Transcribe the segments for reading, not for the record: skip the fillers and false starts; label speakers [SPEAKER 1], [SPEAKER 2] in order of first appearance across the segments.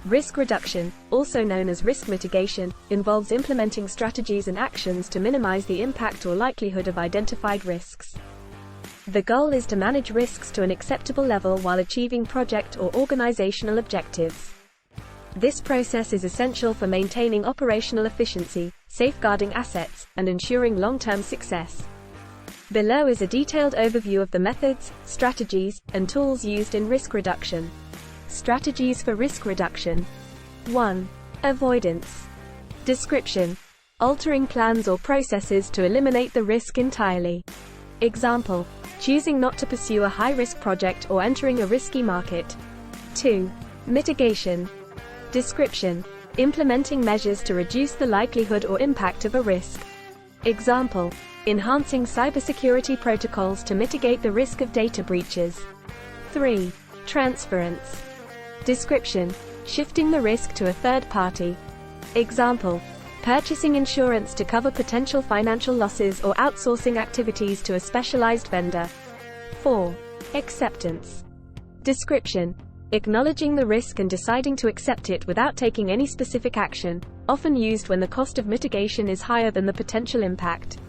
[SPEAKER 1] Risk reduction, also known as risk mitigation, involves implementing strategies and actions to minimize the impact or likelihood of identified risks. The goal is to manage risks to an acceptable level while achieving project or organizational objectives. This process is essential for maintaining operational efficiency, safeguarding assets, and ensuring long-term success. Below is a detailed overview of the methods, strategies, and tools used in risk reduction. Strategies for risk reduction. 1. Avoidance. Description: altering plans or processes to eliminate the risk entirely. Example: choosing not to pursue a high-risk project or entering a risky market. 2. Mitigation. Description: implementing measures to reduce the likelihood or impact of a risk. Example: enhancing cybersecurity protocols to mitigate the risk of data breaches. 3. Transference. Description: shifting the risk to a third party. Example: purchasing insurance to cover potential financial losses or outsourcing activities to a specialized vendor. 4. Acceptance. Description: acknowledging the risk and deciding to accept it without taking any specific action, often used when the cost of mitigation is higher than the potential impact.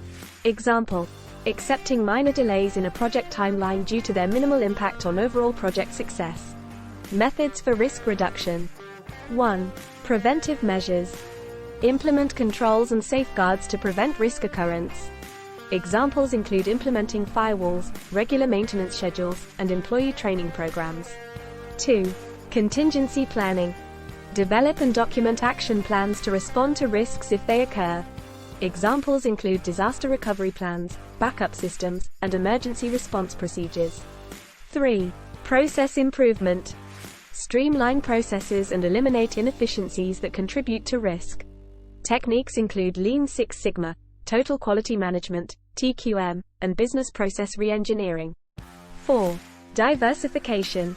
[SPEAKER 1] Example: accepting minor delays in a project timeline due to their minimal impact on overall project success. Methods for risk reduction. 1. Preventive measures. Implement controls and safeguards to prevent risk occurrence. Examples include implementing firewalls, regular maintenance schedules, and employee training programs. 2. Contingency planning. Develop and document action plans to respond to risks if they occur. Examples include disaster recovery plans, backup systems, and emergency response procedures. 3. Process improvement. Streamline processes and eliminate inefficiencies that contribute to risk. Techniques include Lean Six Sigma, Total Quality Management, TQM, and business process re-engineering. 4. Diversification.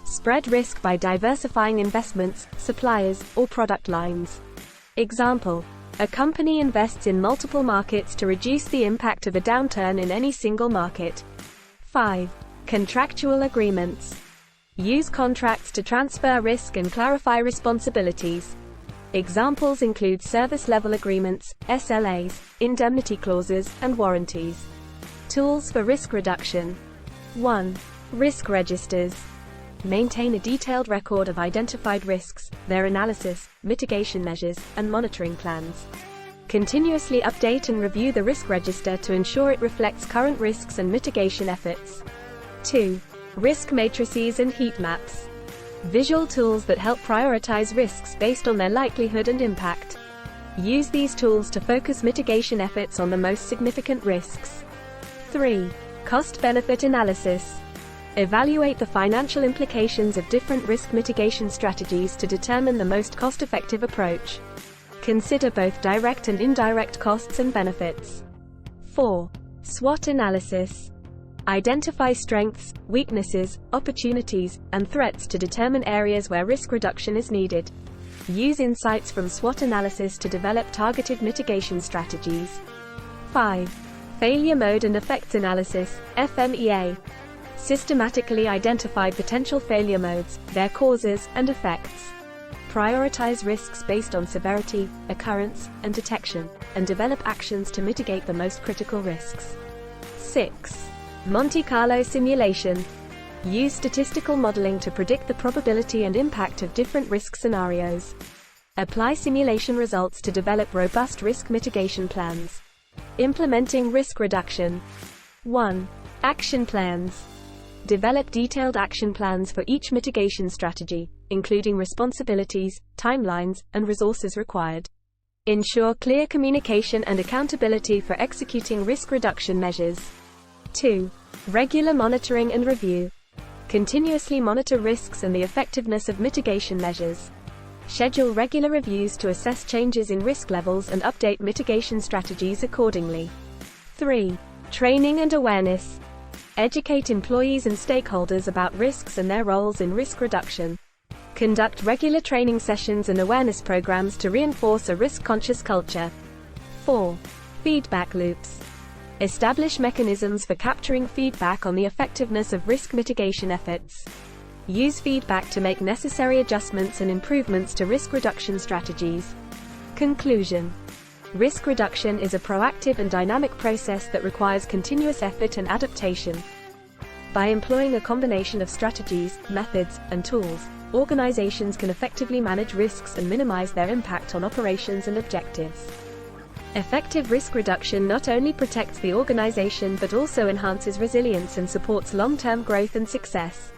[SPEAKER 1] Spread risk by diversifying investments, suppliers, or product lines. Example: a company invests in multiple markets to reduce the impact of a downturn in any single market. 5. Contractual agreements. Use contracts to transfer risk and clarify responsibilities. Examples include service level agreements, SLAs, indemnity clauses, and warranties. Tools for risk reduction. 1. Risk registers. Maintain a detailed record of identified risks, their analysis, mitigation measures, and monitoring plans. Continuously update and review the risk register to ensure it reflects current risks and mitigation efforts. 2. Risk matrices and heat maps. Visual tools that help prioritize risks based on their likelihood and impact. Use these tools to focus mitigation efforts on the most significant risks. 3. Cost-benefit analysis. Evaluate the financial implications of different risk mitigation strategies to determine the most cost-effective approach. Consider both direct and indirect costs and benefits. 4. SWOT analysis. Identify strengths, weaknesses, opportunities, and threats to determine areas where risk reduction is needed. Use insights from SWOT analysis to develop targeted mitigation strategies. 5. Failure mode and effects analysis, FMEA. Systematically identify potential failure modes, their causes, and effects. Prioritize risks based on severity, occurrence, and detection, and develop actions to mitigate the most critical risks. 6. Monte Carlo simulation. Use statistical modeling to predict the probability and impact of different risk scenarios. Apply simulation results to develop robust risk mitigation plans. Implementing risk reduction. 1. Action plans. Develop detailed action plans for each mitigation strategy, including responsibilities, timelines, and resources required. Ensure clear communication and accountability for executing risk reduction measures. 2. Regular monitoring and review. Continuously monitor risks and the effectiveness of mitigation measures. Schedule regular reviews to assess changes in risk levels and update mitigation strategies accordingly. 3. Training and awareness. Educate employees and stakeholders about risks and their roles in risk reduction. Conduct regular training sessions and awareness programs to reinforce a risk-conscious culture. 4. Feedback loops. Establish mechanisms for capturing feedback on the effectiveness of risk mitigation efforts. Use feedback to make necessary adjustments and improvements to risk reduction strategies. Conclusion. Risk reduction is a proactive and dynamic process that requires continuous effort and adaptation. By employing a combination of strategies, methods, and tools, organizations can effectively manage risks and minimize their impact on operations and objectives. Effective risk reduction not only protects the organization but also enhances resilience and supports long-term growth and success.